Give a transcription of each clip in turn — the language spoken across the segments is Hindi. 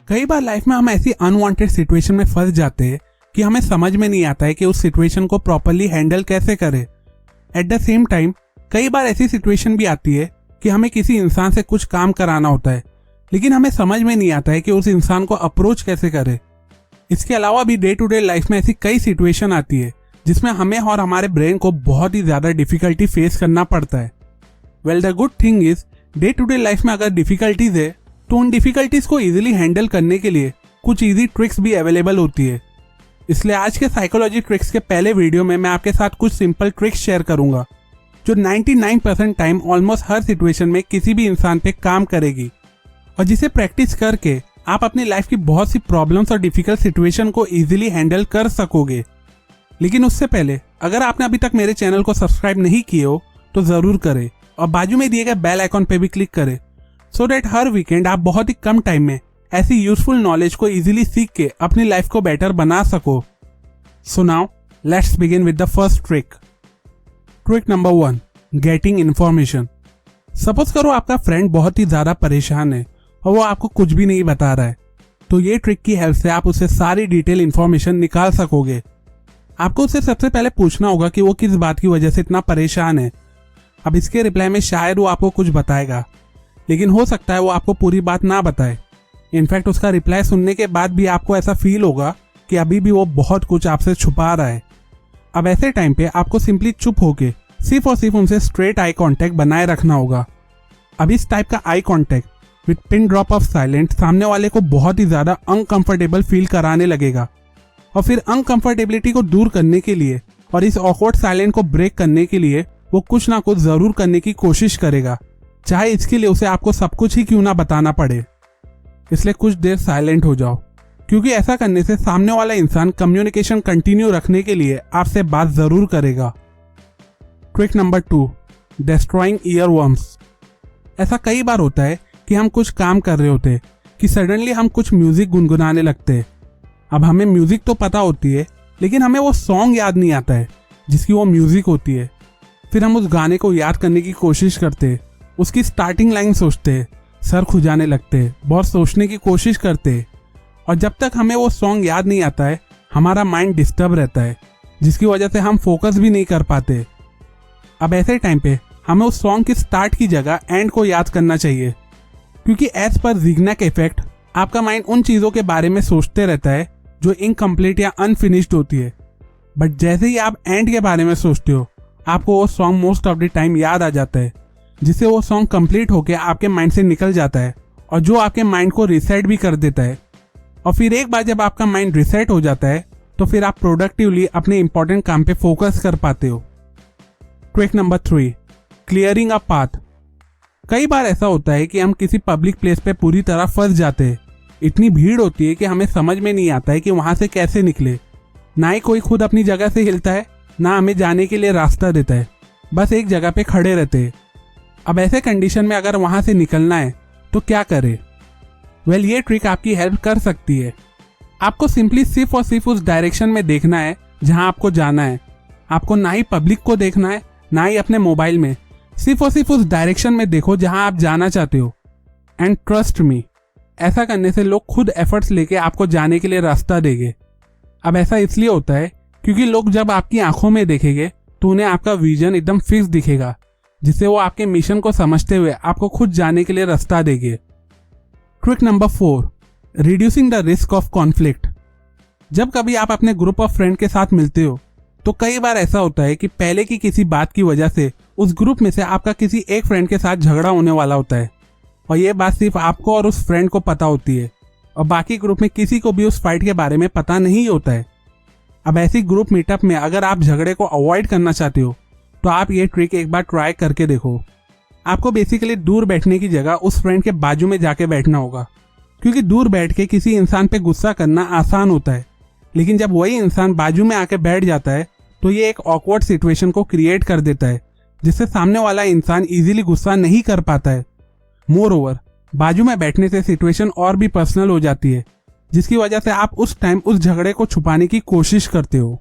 कई बार लाइफ में हम ऐसी अनवांटेड सिचुएशन में फंस जाते हैं कि हमें समझ में नहीं आता है कि उस सिचुएशन को प्रॉपरली हैंडल कैसे करें। एट द सेम टाइम कई बार ऐसी सिचुएशन भी आती है कि हमें किसी इंसान से कुछ काम कराना होता है, लेकिन हमें समझ में नहीं आता है कि उस इंसान को अप्रोच कैसे करें। इसके अलावा भी डे टू डे लाइफ में ऐसी कई सिचुएशन आती है जिसमें हमें और हमारे ब्रेन को बहुत ही ज्यादा डिफिकल्टी फेस करना पड़ता है। Well the good thing is day to day life में अगर डिफिकल्टीज है तो उन डिफिकल्टीज को इजीली हैंडल करने के लिए कुछ इजी ट्रिक्स भी अवेलेबल होती है। इसलिए आज के साइकोलॉजी ट्रिक्स के पहले वीडियो में मैं आपके साथ कुछ सिंपल ट्रिक्स शेयर करूंगा जो 99% टाइम ऑलमोस्ट हर सिचुएशन में किसी भी इंसान पे काम करेगी और जिसे प्रैक्टिस करके आप अपनी लाइफ की बहुत सी प्रॉब्लम्स और डिफिकल्ट सिचुएशन को इजीली हैंडल कर सकोगे। लेकिन उससे पहले अगर आपने अभी तक मेरे चैनल को सब्सक्राइब नहीं किए हो तो जरूर करें और बाजू में दिए गए बेल आइकॉन पे भी क्लिक करें सो दैट हर वीकेंड आप बहुत ही कम टाइम में ऐसी यूजफुल नॉलेज को इजीली सीख के अपनी लाइफ को बेटर बना सको। So now let's begin with the first trick. Trick number 1, getting information. Suppose करो आपका फ्रेंड बहुत ही ज्यादा परेशान है और वो आपको कुछ भी नहीं बता रहा है, तो ये ट्रिक की हेल्प से आप उससे सारी डिटेल इन्फॉर्मेशन निकाल सकोगे। आपको उससे सबसे पहले पूछना होगा कि वो किस बात की वजह से इतना परेशान है। अब इसके रिप्लाई में शायद वो आपको कुछ बताएगा, लेकिन हो सकता है वो आपको पूरी बात ना बताए। इनफैक्ट उसका रिप्लाई सुनने के बाद भी आपको ऐसा फील होगा कि अभी भी वो बहुत कुछ आपसे छुपा रहा है। अब ऐसे टाइम पे आपको सिंपली चुप होके सिर्फ और सिर्फ उनसे स्ट्रेट आई कांटेक्ट बनाए रखना होगा। अब इस टाइप का eye contact with pin drop of silent सामने वाले को बहुत ही ज्यादा अनकंफर्टेबल फील कराने लगेगा और फिर अनकंफर्टेबिलिटी को दूर करने के लिए और इस ऑकवर्ड साइलेंट को ब्रेक करने के लिए वो कुछ ना कुछ जरूर करने की कोशिश करेगा, चाहे इसके लिए उसे आपको सब कुछ ही क्यों ना बताना पड़े। इसलिए कुछ देर साइलेंट हो जाओ, क्योंकि ऐसा करने से सामने वाला इंसान कम्युनिकेशन कंटिन्यू रखने के लिए आपसे बात जरूर करेगा। Trick number 2, destroying earworms. ऐसा कई बार होता है कि हम कुछ काम कर रहे होते कि सडनली हम कुछ म्यूजिक गुनगुनाने लगते। अब हमें म्यूजिक तो पता होती है, लेकिन हमें वो सॉन्ग याद नहीं आता है जिसकी वो म्यूजिक होती है। फिर हम उस गाने को याद करने की कोशिश करते, उसकी स्टार्टिंग लाइन सोचते, सर खुजाने लगते, बहुत सोचने की कोशिश करते, और जब तक हमें वो सॉन्ग याद नहीं आता है हमारा माइंड डिस्टर्ब रहता है, जिसकी वजह से हम फोकस भी नहीं कर पाते। अब ऐसे टाइम पे हमें उस सॉन्ग की स्टार्ट की जगह एंड को याद करना चाहिए, क्योंकि एज पर ज़िग्नैक इफेक्ट आपका माइंड उन चीज़ों के बारे में सोचते रहता है जो इनकम्प्लीट या अनफिनिश्ड होती है। बट जैसे ही आप एंड के बारे में सोचते हो आपको वो song most of the time याद आ जाता है, जिससे वो सॉन्ग कंप्लीट होकर आपके माइंड से निकल जाता है और जो आपके माइंड को रिसेट भी कर देता है। और फिर एक बार जब आपका माइंड रिसेट हो जाता है तो फिर आप प्रोडक्टिवली अपने इंपॉर्टेंट काम पे फोकस कर पाते हो। Trick number 3, clearing a path. कई बार ऐसा होता है कि हम किसी पब्लिक प्लेस पे पूरी तरह फंस जाते हैं। इतनी भीड़ होती है कि हमें समझ में नहीं आता है कि वहां से कैसे निकले। ना ही कोई खुद अपनी जगह से हिलता है, ना हमें जाने के लिए रास्ता देता है, बस एक जगह पे खड़े रहते हैं। अब ऐसे कंडीशन में अगर वहां से निकलना है तो क्या करें? वेल, ये ट्रिक आपकी हेल्प कर सकती है। आपको सिंपली सिर्फ और सिर्फ उस डायरेक्शन में देखना है जहां आपको जाना है। आपको ना ही पब्लिक को देखना है ना ही अपने मोबाइल में, सिर्फ और सिर्फ उस डायरेक्शन में देखो जहां आप जाना चाहते हो। एंड ट्रस्ट मी, ऐसा करने से लोग खुद एफर्ट्स लेके आपको जाने के लिए रास्ता देंगे। अब ऐसा इसलिए होता है क्योंकि लोग जब आपकी आंखों में देखेंगे तो उन्हें आपका विजन एकदम फिक्स दिखेगा, जिससे वो आपके मिशन को समझते हुए आपको खुद जाने के लिए रास्ता देंगे। Trick number 4, reducing the risk of conflict. जब कभी आप अपने ग्रुप ऑफ फ्रेंड के साथ मिलते हो तो कई बार ऐसा होता है कि पहले की किसी बात की वजह से उस ग्रुप में से आपका किसी एक फ्रेंड के साथ झगड़ा होने वाला होता है और ये बात सिर्फ आपको और उस फ्रेंड को पता होती है और बाकी ग्रुप में किसी को भी उस फाइट के बारे में पता नहीं होता है। अब ऐसी ग्रुप मीटअप में अगर आप झगड़े को अवॉइड करना चाहते हो तो आप ये ट्रिक एक बार ट्राई करके देखो। आपको बेसिकली दूर बैठने की जगह उस फ्रेंड के बाजू में जाके बैठना होगा, क्योंकि दूर बैठ के किसी इंसान पे गुस्सा करना आसान होता है, लेकिन जब वही इंसान बाजू में आके बैठ जाता है तो ये एक ऑकवर्ड सिचुएशन को क्रिएट कर देता है, जिससे सामने वाला इंसान इजीली गुस्सा नहीं कर पाता है। मोर ओवर, बाजू में बैठने से सिचुएशन और भी पर्सनल हो जाती है, जिसकी वजह से आप उस टाइम उस झगड़े को छुपाने की कोशिश करते हो।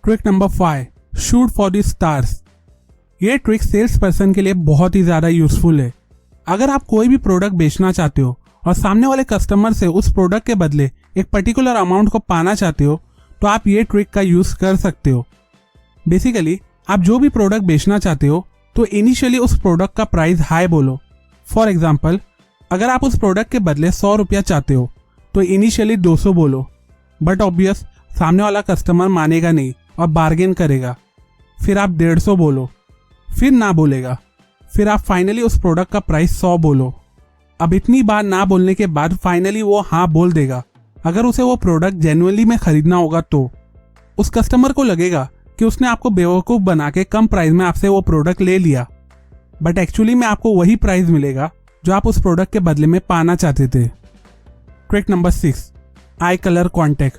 Trick number 5, shoot for the stars. ये ट्रिक सेल्स पर्सन के लिए बहुत ही ज्यादा यूजफुल है। अगर आप कोई भी प्रोडक्ट बेचना चाहते हो और सामने वाले कस्टमर से उस प्रोडक्ट के बदले एक पर्टिकुलर अमाउंट को पाना चाहते हो तो आप ये ट्रिक का यूज कर सकते हो। बेसिकली आप जो भी प्रोडक्ट बेचना चाहते हो तो इनिशियली उस प्रोडक्ट का प्राइस हाई बोलो। फॉर एग्जाम्पल, अगर आप उस प्रोडक्ट के बदले 100 रुपया चाहते हो तो इनिशियली 200 बोलो, बट ऑब्वियस सामने वाला कस्टमर मानेगा नहीं और बार्गेन करेगा। फिर आप 150 बोलो, फिर ना बोलेगा, फिर आप फाइनली उस प्रोडक्ट का प्राइस 100 बोलो। अब इतनी बार ना बोलने के बाद फाइनली वो हाँ बोल देगा। अगर उसे वो प्रोडक्ट जेन्युइनली में खरीदना होगा तो उस कस्टमर को लगेगा कि उसने आपको बेवकूफ़ बना के कम प्राइस में आपसे वो प्रोडक्ट ले लिया, बट एक्चुअली में आपको वही प्राइस मिलेगा जो आप उस प्रोडक्ट के बदले में पाना चाहते थे। ट्रिक नंबर 6, आई कलर कॉन्टैक्ट।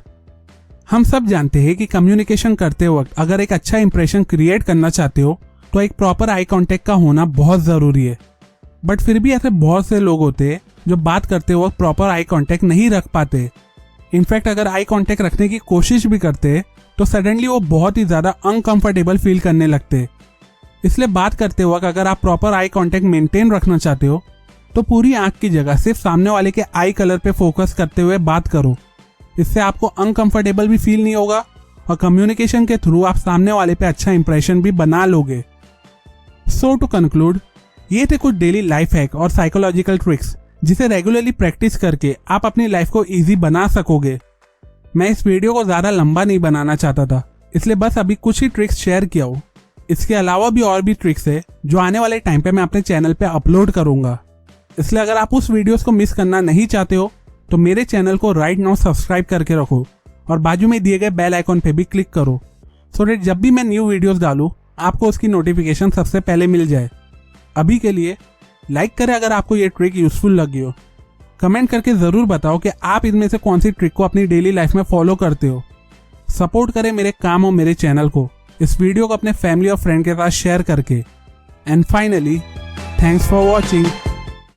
हम सब जानते हैं कि कम्युनिकेशन करते वक्त अगर एक अच्छा इंप्रेशन क्रिएट करना चाहते हो तो एक प्रॉपर आई कॉन्टैक्ट का होना बहुत ज़रूरी है। बट फिर भी ऐसे बहुत से लोग होते हैं जो बात करते वक्त प्रॉपर आई कॉन्टैक्ट नहीं रख पाते। इनफैक्ट अगर आई कॉन्टैक्ट रखने की कोशिश भी करते तो सडनली वो बहुत ही ज़्यादा अनकंफर्टेबल फील करने लगते। इसलिए बात करते वक्त अगर आप प्रॉपर आई कॉन्टैक्ट मेंटेन रखना चाहते हो तो पूरी आंख की जगह सिर्फ सामने वाले के आई कलर पे फोकस करते हुए बात करो। इससे आपको अनकंफर्टेबल भी फील नहीं होगा और कम्युनिकेशन के थ्रू आप सामने वाले पे अच्छा इंप्रेशन भी बना लोगे। सो टू कंक्लूड, ये थे कुछ डेली लाइफ हैक और साइकोलॉजिकल ट्रिक्स जिसे रेगुलरली प्रैक्टिस करके आप अपनी लाइफ को इजी बना सकोगे। मैं इस वीडियो को ज़्यादा लंबा नहीं बनाना चाहता था, इसलिए बस अभी कुछ ही ट्रिक्स शेयर किया हूँ। इसके अलावा भी और भी ट्रिक्स है जो आने वाले टाइम पे मैं अपने चैनल पे अपलोड करूँगा। इसलिए अगर आप उस वीडियोस को मिस करना नहीं चाहते हो तो मेरे चैनल को राइट नाउ सब्सक्राइब करके रखो और बाजू में दिए गए बेल आइकॉन पे भी क्लिक करो सो दैट जब भी मैं न्यू वीडियोस डालूँ आपको उसकी नोटिफिकेशन सबसे पहले मिल जाए। अभी के लिए लाइक करें अगर आपको ये ट्रिक यूजफुल लगी हो। कमेंट करके ज़रूर बताओ कि आप इनमें से कौन सी ट्रिक को अपनी डेली लाइफ में फॉलो करते हो। सपोर्ट करें मेरे काम और मेरे चैनल को इस वीडियो को अपने फैमिली और फ्रेंड के साथ शेयर करके। And finally, thanks for watching.